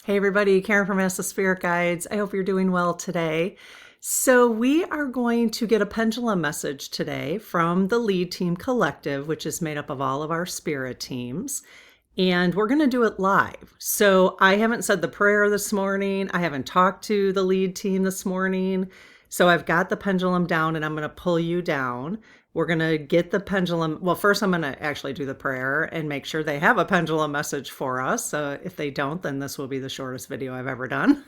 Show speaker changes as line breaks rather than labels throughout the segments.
Hey everybody, Karen from Ask the Spirit Guides. I hope you're doing well today. So we are going to get a pendulum message today from the Lead Team Collective, which is made up of all of our spirit teams. And we're going to do it live. So I haven't said the prayer this morning. I haven't talked to the lead team this morning. So I've got the pendulum down and I'm going to pull you down. We're going to get the pendulum. Well, first I'm going to actually do the prayer and make sure they have a pendulum message for us. If they don't, then this will be the shortest video I've ever done.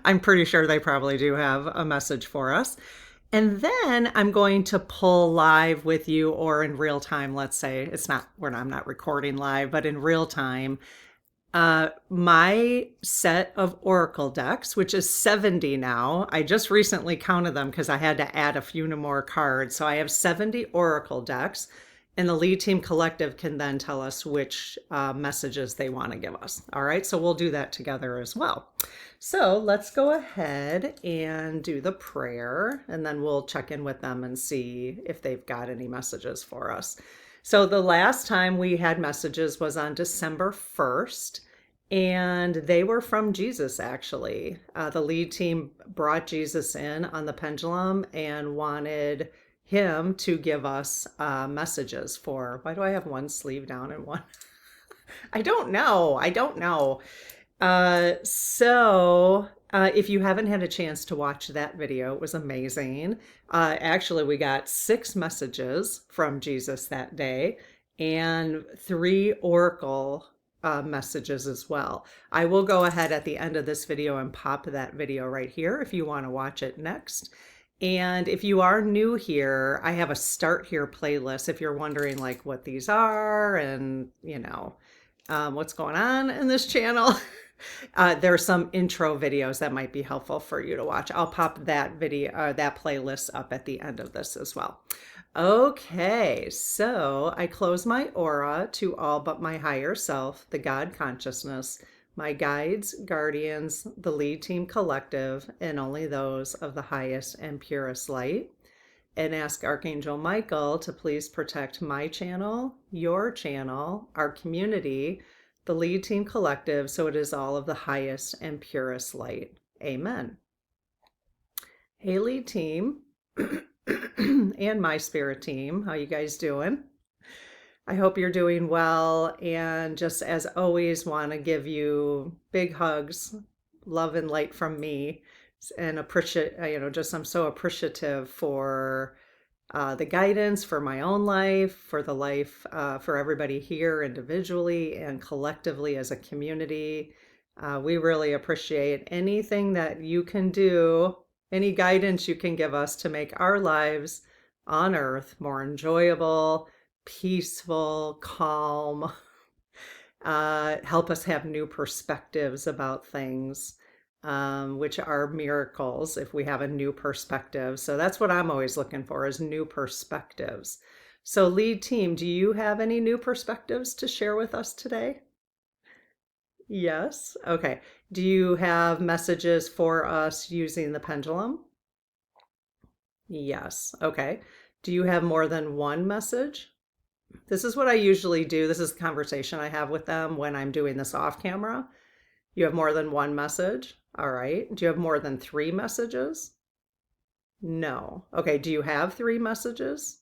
I'm pretty sure they probably do have a message for us. And then I'm going to pull live with you, or in real time, let's say. I'm not recording live, but in real time, my set of Oracle decks, which is 70 now. I just recently counted them because I had to add a few more cards. So I have 70 Oracle decks, and the Lead Team Collective can then tell us which messages they want to give us. All right, so we'll do that together as well. So let's go ahead and do the prayer, and then we'll check in with them and see if they've got any messages for us. So the last time we had messages was on December 1st, and they were from Jesus, actually. The lead team brought Jesus in on the pendulum and wanted him to give us messages for, why do I have one sleeve down and one? I don't know. If you haven't had a chance to watch that video, it was amazing. Actually, we got 6 messages from Jesus that day and 3 oracle messages as well. I will go ahead at the end of this video and pop that video right here if you want to watch it next. And if you are new here, I have a Start Here playlist if you're wondering like what these are and, what's going on in this channel. There are some intro videos that might be helpful for you to watch. I'll pop that video, that playlist up at the end of this as well. Okay, so I close my aura to all but my higher self, the God consciousness, my guides, guardians, the Lead Team Collective, and only those of the highest and purest light. And ask Archangel Michael to please protect my channel, your channel, our community, the Lead Team Collective, so it is all of the highest and purest light. Amen. Hey, Lead Team and my spirit team, how you guys doing? I hope you're doing well, and just as always, want to give you big hugs, love and light from me, and appreciate, I'm so appreciative for the guidance for my own life, for the life for everybody here individually and collectively as a community. We really appreciate anything that you can do, any guidance you can give us to make our lives on Earth more enjoyable, peaceful, calm, help us have new perspectives about things. Which are miracles if we have a new perspective. So that's what I'm always looking for, is new perspectives. So Lead Team, do you have any new perspectives to share with us today? Yes. Okay. Do you have messages for us using the pendulum? Yes. Okay. Do you have more than one message? This is what I usually do. This is the conversation I have with them when I'm doing this off camera. You have more than one message? All right. Do you have more than 3 messages? No. Okay. Do you have 3 messages?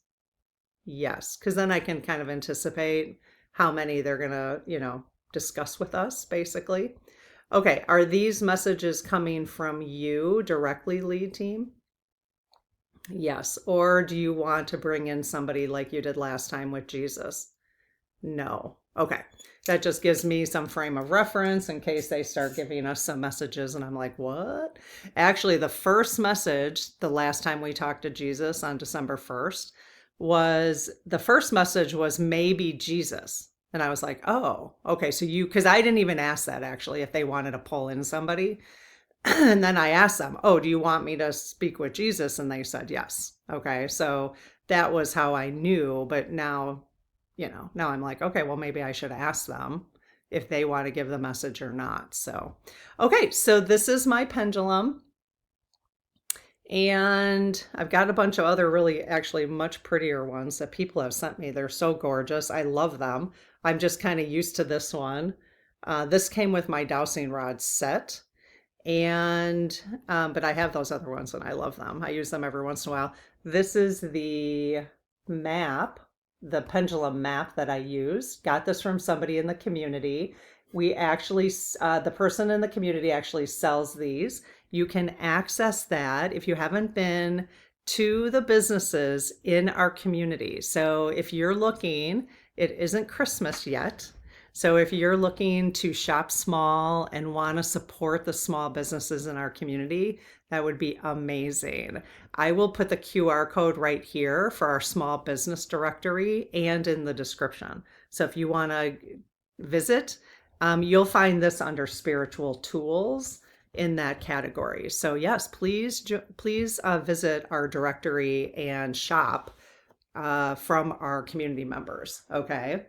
Yes. Because then I can kind of anticipate how many they're going to, discuss with us, basically. Okay. Are these messages coming from you directly, Lead Team? Yes. Or do you want to bring in somebody like you did last time with Jesus? No. Okay. That just gives me some frame of reference in case they start giving us some messages and I'm like, what? Actually, the first message, the last time we talked to Jesus on December 1st, the first message was maybe Jesus. And I was like, oh, okay. So because I didn't even ask that actually, if they wanted to pull in somebody. And then I asked them, oh, do you want me to speak with Jesus? And they said, yes. Okay. So that was how I knew. But now I'm like, okay, well, maybe I should ask them if they want to give the message or not. So, okay, so this is my pendulum. And I've got a bunch of other really actually much prettier ones that people have sent me. They're so gorgeous. I love them. I'm just kind of used to this one. This came with my dowsing rod set. And, but I have those other ones and I love them. I use them every once in a while. This is the map, the pendulum map that I use. Got this from somebody in the community. We actually, the person in the community actually sells these. You can access that if you haven't been to the businesses in our community. So if you're looking, it isn't Christmas yet. So if you're looking to shop small and want to support the small businesses in our community, that would be amazing. I will put the QR code right here for our small business directory and in the description. So if you want to visit, you'll find this under spiritual tools in that category. So yes, please visit our directory and shop from our community members. Okay.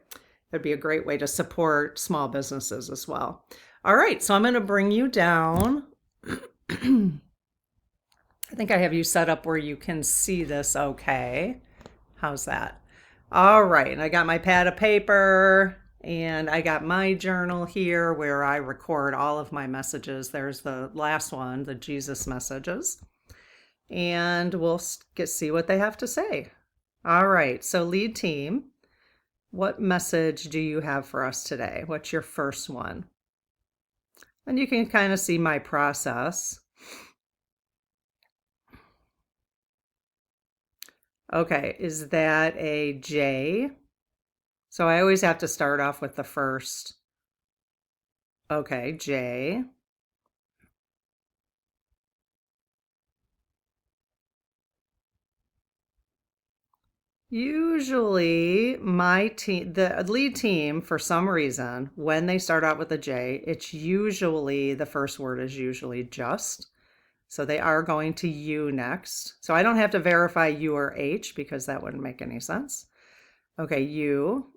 That'd be a great way to support small businesses as well. All right, so I'm going to bring you down. I think I have you set up where you can see this okay. How's that? All right, and I got my pad of paper and I got my journal here where I record all of my messages. There's the last one, the Jesus messages. And we'll see what they have to say. All right, so lead team. What message do you have for us today? What's your first one? And you can kind of see my process. Okay, is that a J? So I always have to start off with the first. Okay, J. Usually my team, the lead team, for some reason, when they start out with a J, it's usually, the first word is usually just. So they are going to U next. So I don't have to verify U or H because that wouldn't make any sense. Okay, U.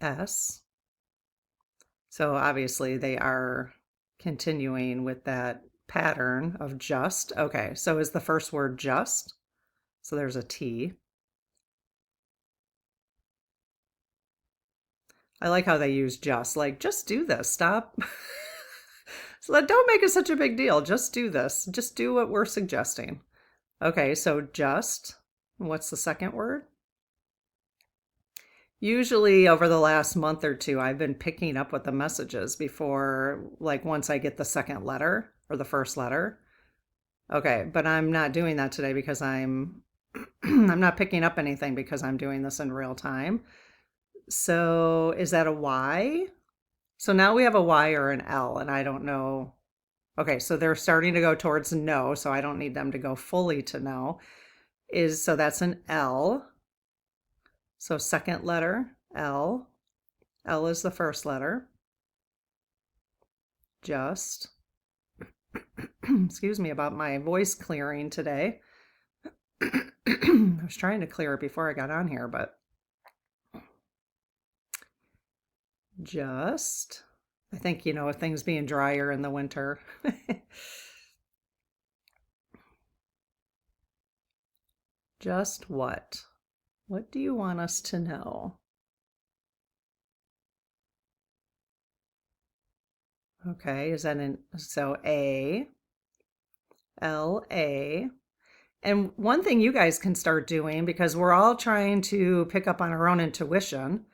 S. So obviously they are continuing with that pattern of just. Okay, so is the first word just? So there's a T. I like how they use just, like, just do this, stop. So don't make it such a big deal. Just do this. Just do what we're suggesting. Okay, so just, what's the second word? Usually over the last month or two, I've been picking up with the messages before, like once I get the second letter or the first letter. Okay, but I'm not doing that today because I'm not picking up anything because I'm doing this in real time. So is that a Y? So now we have a Y or an L, and I don't know. Okay, so they're starting to go towards no, so I don't need them to go fully to no. So that's an L. So second letter, L. L is the first letter. Just. Excuse me about my voice clearing today. I was trying to clear it before I got on here, but just. I think, with things being drier in the winter. Just what? What do you want us to know? Okay, is that so A, L, A. And one thing you guys can start doing, because we're all trying to pick up on our own intuition,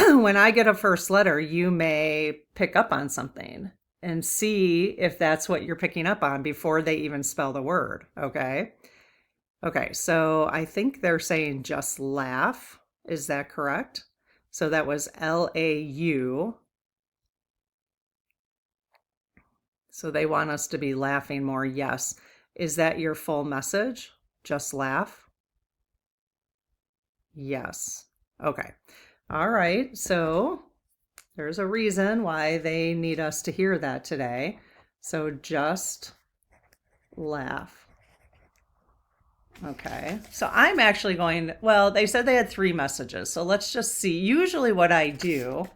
when I get a first letter, you may pick up on something and see if that's what you're picking up on before they even spell the word, okay? Okay, so I think they're saying just laugh. Is that correct? So that was L-A-U. So they want us to be laughing more. Yes. Is that your full message? Just laugh? Yes. Okay. All right. So there's a reason why they need us to hear that today. So just laugh. Okay. So I'm actually going, well, they said they had 3 messages. So let's just see. Usually what I do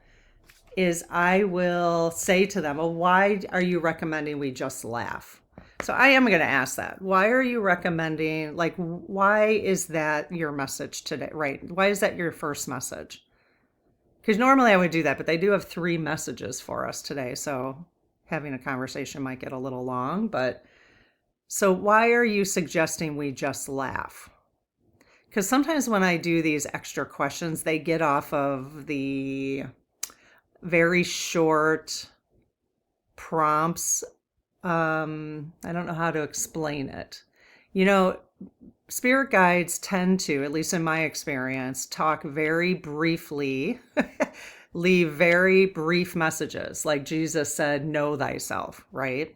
is I will say to them, well, why are you recommending we just laugh? So I am going to ask that. Why are you recommending, like, why is that your message today? Right. Why is that your first message? Because normally I would do that, but they do have 3 messages for us today. So having a conversation might get a little long. But so why are you suggesting we just laugh? Because sometimes when I do these extra questions, they get off of the very short prompts. I don't know how to explain it. You know, spirit guides tend to, at least in my experience, talk very briefly, leave very brief messages. Like Jesus said, know thyself, right?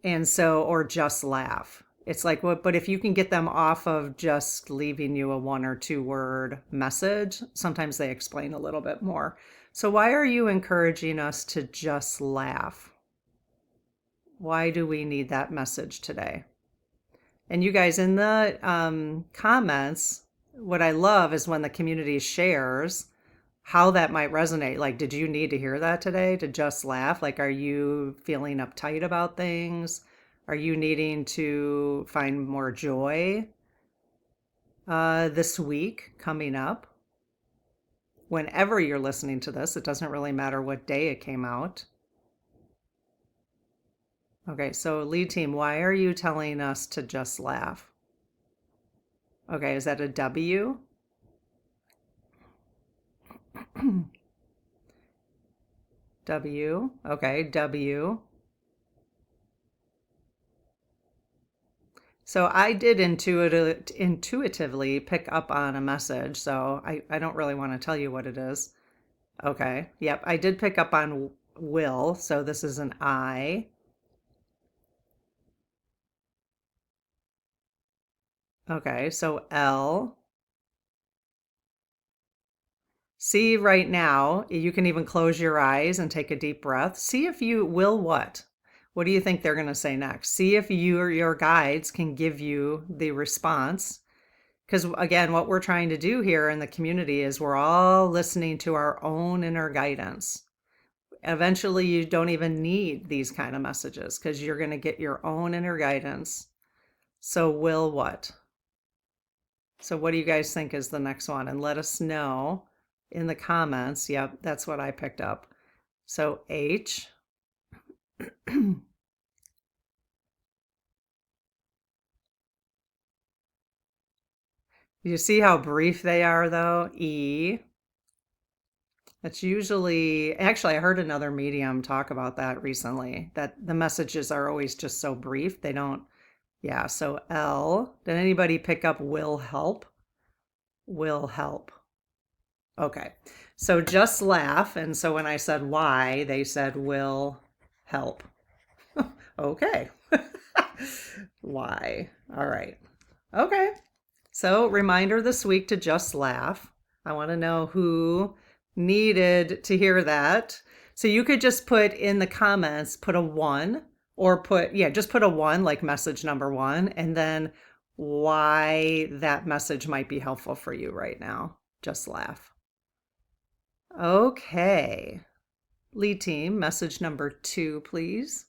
And so, or just laugh. It's like, what, but if you can get them off of just leaving you a 1 or 2 word message, sometimes they explain a little bit more. So, why are you encouraging us to just laugh? Why do we need that message today? And you guys, in the comments, what I love is when the community shares how that might resonate. Like, did you need to hear that today to just laugh? Like, are you feeling uptight about things? Are you needing to find more joy this week coming up? Whenever you're listening to this, it doesn't really matter what day it came out. Okay, so lead team, why are you telling us to just laugh? Okay, is that a W? W. Okay, W. So I did intuitively pick up on a message, so I don't really want to tell you what it is. Okay, yep, I did pick up on will, so this is an I. Okay, so L. See right now, you can even close your eyes and take a deep breath. See if you will what? What do you think they're going to say next? See if you or your guides can give you the response. Because again, what we're trying to do here in the community is we're all listening to our own inner guidance. Eventually, you don't even need these kind of messages because you're going to get your own inner guidance. So, will what? So, what do you guys think is the next one? And let us know in the comments. Yep, that's what I picked up. So, H. You see how brief they are, though? E. That's usually, actually, I heard another medium talk about that recently, that the messages are always just so brief. They don't, yeah. So, L. Did anybody pick up will help? Will help. Okay. So just laugh. And so when I said why, they said will help. Okay. Why? All right. Okay. So reminder this week to just laugh. I want to know who needed to hear that. So you could just put in the comments, put a 1 or put, yeah, just put a 1, like message number 1, and then why that message might be helpful for you right now. Just laugh. Okay. Lead team, message number 2, please.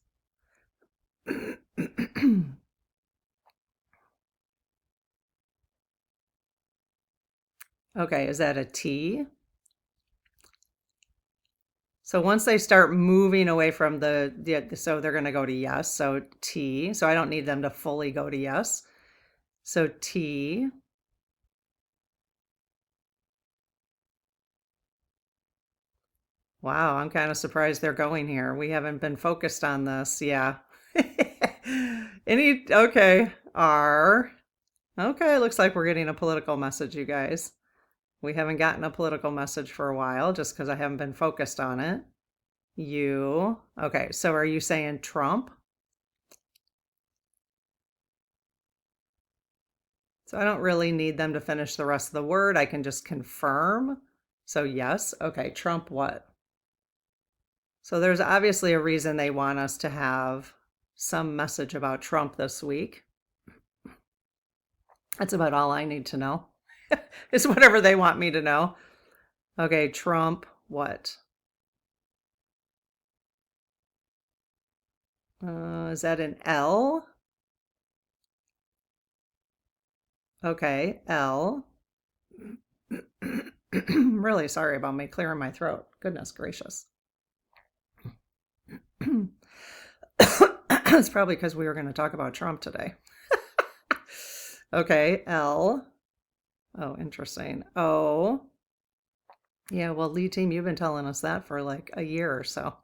Okay, is that a T? So once they start moving away from so they're going to go to yes. So T. So I don't need them to fully go to yes. So T. Wow, I'm kind of surprised they're going here. We haven't been focused on this. Yeah. Okay, R. Okay, looks like we're getting a political message, you guys. We haven't gotten a political message for a while just because I haven't been focused on it. U. Okay, so are you saying Trump? So I don't really need them to finish the rest of the word. I can just confirm. So yes. Okay, Trump what? So there's obviously a reason they want us to have some message about Trump this week. That's about all I need to know. Is whatever they want me to know. Okay, Trump what? Is that an L? Okay, L. Really sorry about me clearing my throat. Goodness gracious. It's probably because we were going to talk about Trump today. Okay, L. Oh, interesting. O. Yeah, well, lead team, you've been telling us that for like a year or so.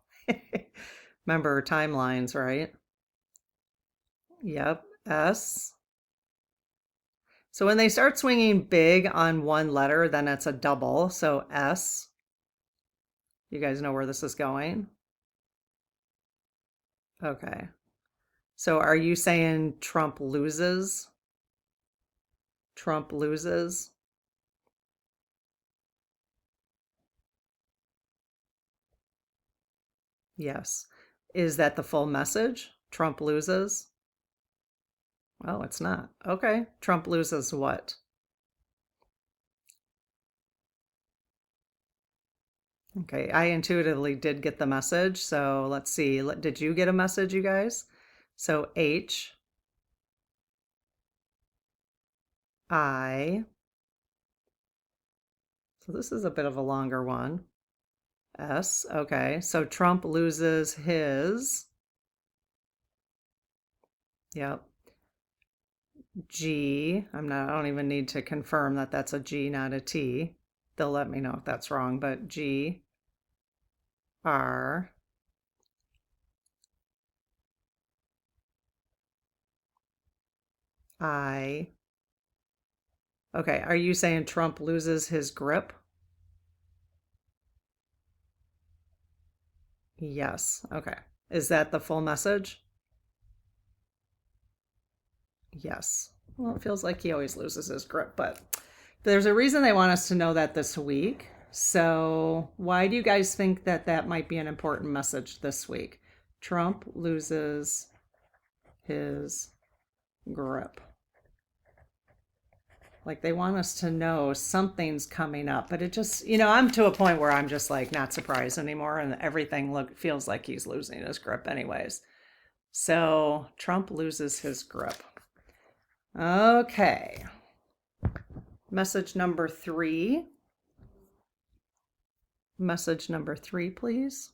Remember timelines, right? Yep. S. So when they start swinging big on one letter, then it's a double. So S. You guys know where this is going? Okay. So are you saying Trump loses? Trump loses? Yes. Is that the full message? Trump loses? Oh, it's not. Okay. Trump loses what? Okay. I intuitively did get the message. So let's see. Did you get a message, you guys? So H, I. So this is a bit of a longer one. S. Okay. So Trump loses his. Yep. G. I don't even need to confirm that that's a G, not a T. They'll let me know if that's wrong, but G, R, I. Okay, are you saying Trump loses his grip? Yes. Okay. Is that the full message? Yes. Well, it feels like he always loses his grip, but there's a reason they want us to know that this week. So, why do you guys think that that might be an important message this week? Trump loses his grip. Like they want us to know something's coming up, but it just, I'm to a point where I'm just like not surprised anymore, and everything feels like he's losing his grip anyways. So Trump loses his grip. Okay. Message number 3. Message number 3, please.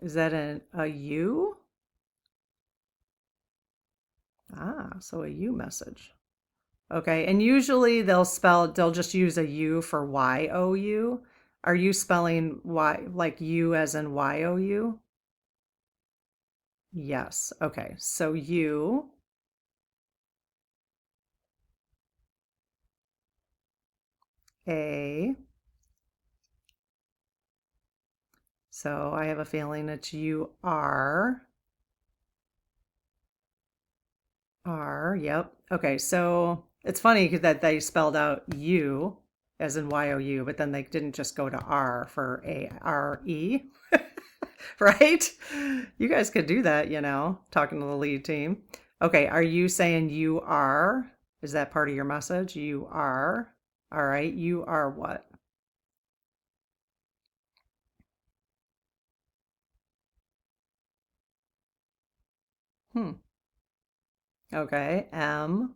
Is that a U? So a U message. Okay, and usually they'll just use a U for Y-O-U. Are you spelling Y like U as in Y-O-U? Yes. Okay, so U, A. So I have a feeling it's U-R. R, yep. Okay, so it's funny that they spelled out U as in Y-O-U, but then they didn't just go to R for A-R-E, right? You guys could do that, talking to the lead team. Okay, are you saying you are? Is that part of your message? You are. All right, you are what? Hmm. Okay, M.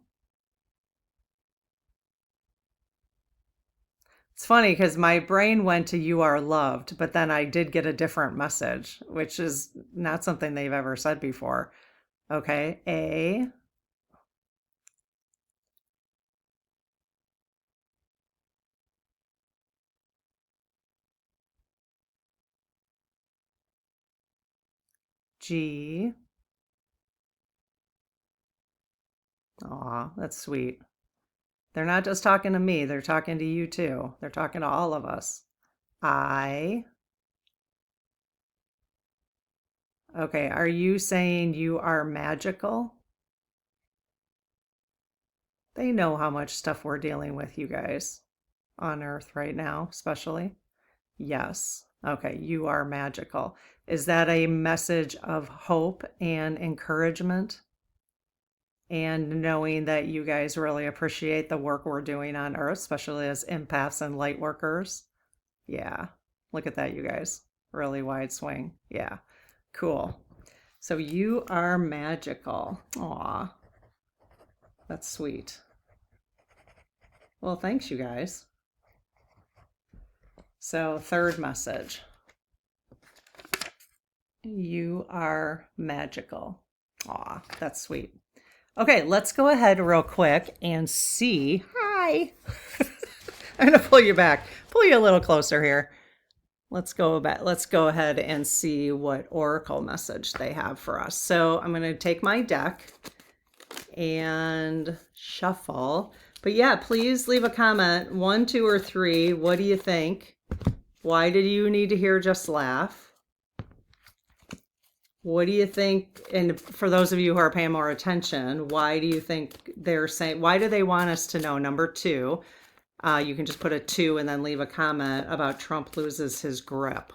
It's funny because my brain went to you are loved, but then I did get a different message, which is not something they've ever said before. Okay, A, G. Aw, that's sweet. They're not just talking to me, they're talking to you too. They're talking to all of us. I. Okay, are you saying you are magical? They know how much stuff we're dealing with, you guys, on Earth right now, especially. Yes. Okay, you are magical. Is that a message of hope and encouragement? and knowing that you guys really appreciate the work we're doing on Earth, especially as empaths and light workers. Yeah, look at that, you guys. Really wide swing. Yeah, cool. So you are magical. Aw, that's sweet. Well, thanks, you guys. So, third message. You are magical. Aw, that's sweet. Okay, let's go ahead real quick and see. Hi. I'm gonna pull you back, pull you a little closer here. Let's go back. Let's go ahead and see what oracle message they have for us. So I'm gonna take my deck and shuffle. But yeah, please leave a comment, 1, 2, or 3. What do you think? Why did you need to hear Just Laugh? What do you think? And for those of you who are paying more attention, why do you think they're saying, why do they want us to know? Number 2, you can just put a 2 and then leave a comment about Trump loses his grip.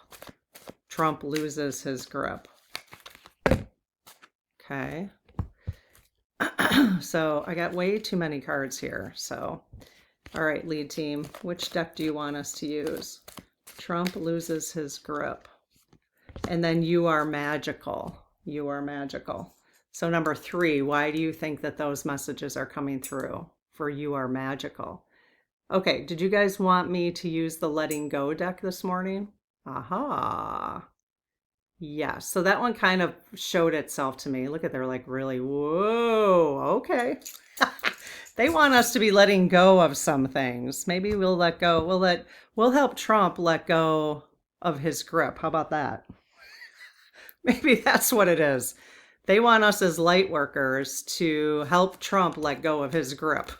Trump loses his grip. Okay. So I got way too many cards here. So, all right, lead team, which deck do you want us to use? Trump loses his grip. And then you are magical. You are magical. So number 3, why do you think that those messages are coming through for you are magical? Okay, did you guys want me to use the letting go deck this morning? Aha. Yes, so that one kind of showed itself to me. Look at, they're like, really, whoa, okay. They want us to be letting go of some things. Maybe we'll let go. We'll help Trump let go of his grip. How about that? Maybe that's what it is. They want us as light workers to help Trump let go of his grip.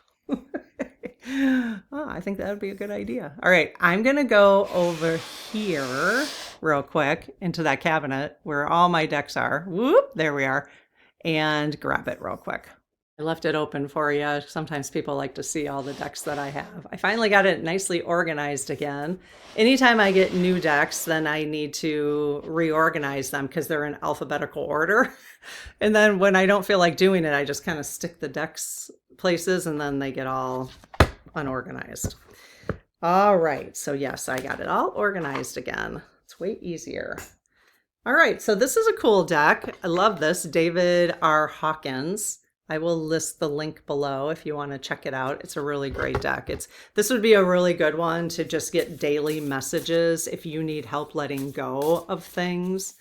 Oh, I think that would be a good idea. All right, I'm going to go over here real quick into that cabinet where all my decks are. Whoop, there we are. And grab it real quick. I left it open for you. Sometimes people like to see all the decks that I have. I finally got it nicely organized again. Anytime I get new decks, then I need to reorganize them because they're in alphabetical order. And then when I don't feel like doing it, I just kind of stick the decks places and then they get all unorganized. All right, so yes, I got it all organized again. It's way easier. All right, so this is a cool deck. I love this, David R. Hawkins. I will list the link below if you want to check it out. It's a really great deck. This would be a really good one to just get daily messages if you need help letting go of things.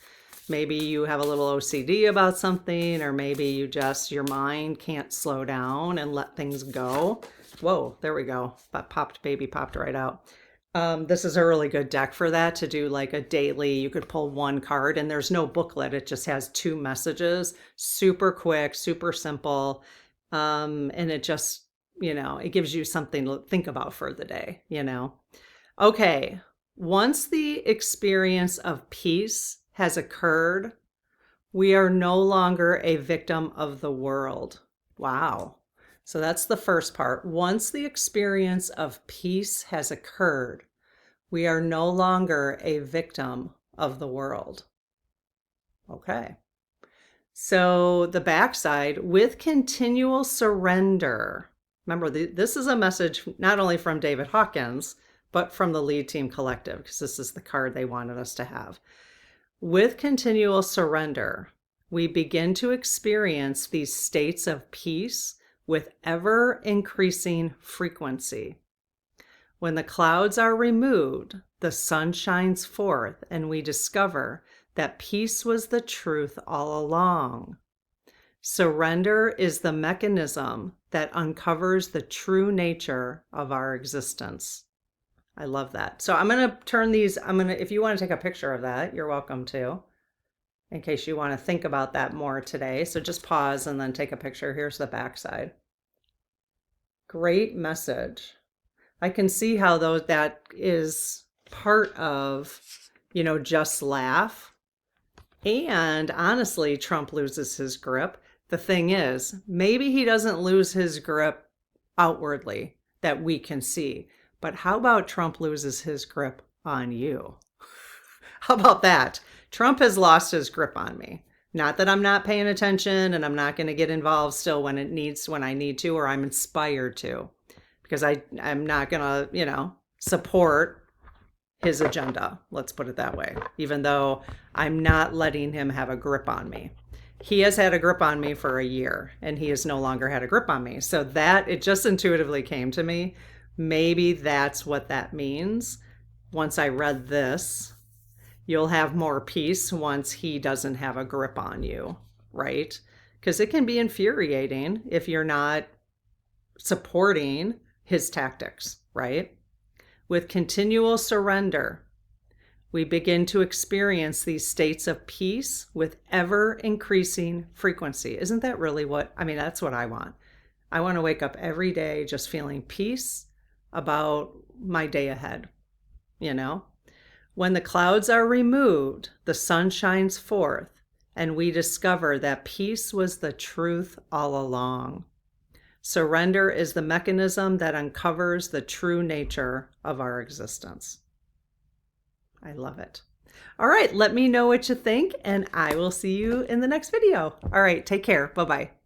Maybe you have a little OCD about something, or maybe you just, your mind can't slow down and let things go. Whoa, there we go. That baby popped right out. This is a really good deck for that, to do like a daily. You could pull one card and there's no booklet. It just has 2 messages, super quick, super simple. And it just, it gives you something to think about for the day, Okay. Once the experience of peace has occurred, we are no longer a victim of the world. Wow. So that's the first part. Once the experience of peace has occurred, we are no longer a victim of the world. Okay. So the backside, with continual surrender. Remember, this is a message not only from David Hawkins, but from the Lead Team Collective, because this is the card they wanted us to have. With continual surrender, we begin to experience these states of peace with ever increasing frequency. When the clouds are removed, the sun shines forth, and we discover that peace was the truth all along. Surrender is the mechanism that uncovers the true nature of our existence. I love that. So I'm going to turn these, if you want to take a picture of that, you're welcome to, in case you want to think about that more today. So just pause and then take a picture. Here's the backside. Great message. I can see how that is part of, Just Laugh. And honestly, Trump loses his grip. The thing is, maybe he doesn't lose his grip outwardly that we can see. But how about Trump loses his grip on you? How about that? Trump has lost his grip on me. Not that I'm not paying attention and I'm not going to get involved still when I need to, or I'm inspired to, because I'm not going to, support his agenda. Let's put it that way, even though I'm not letting him have a grip on me. He has had a grip on me for a year and he has no longer had a grip on me. So that it just intuitively came to me. Maybe that's what that means. Once I read this, you'll have more peace once he doesn't have a grip on you, right? Because it can be infuriating if you're not supporting his tactics, right? With continual surrender, we begin to experience these states of peace with ever increasing frequency. Isn't that really that's what I want. I want to wake up every day just feeling peace about my day ahead, When the clouds are removed, the sun shines forth, and we discover that peace was the truth all along. Surrender is the mechanism that uncovers the true nature of our existence. I love it. All right, let me know what you think, and I will see you in the next video. All right, take care. Bye-bye.